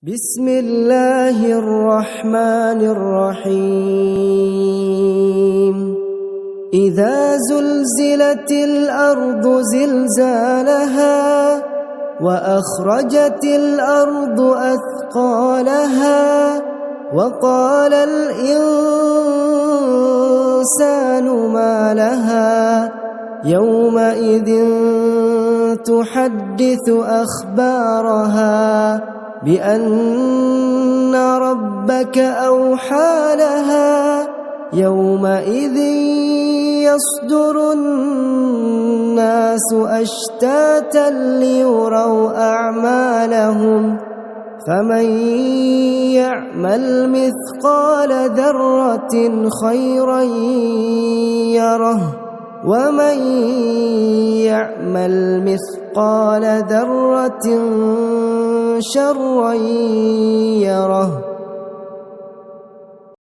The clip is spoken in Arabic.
بسم الله الرحمن الرحيم إذا زلزلت الأرض زلزالها وأخرجت الأرض أثقالها وقال الإنسان ما لها يومئذ تحدث أخبارها بأن ربك أوحى لها يومئذ يصدر الناس أشتاتا ليروا أعمالهم فمن يعمل مثقال ذرة خيرا يره ومن يعمل مثقال ذرة شرا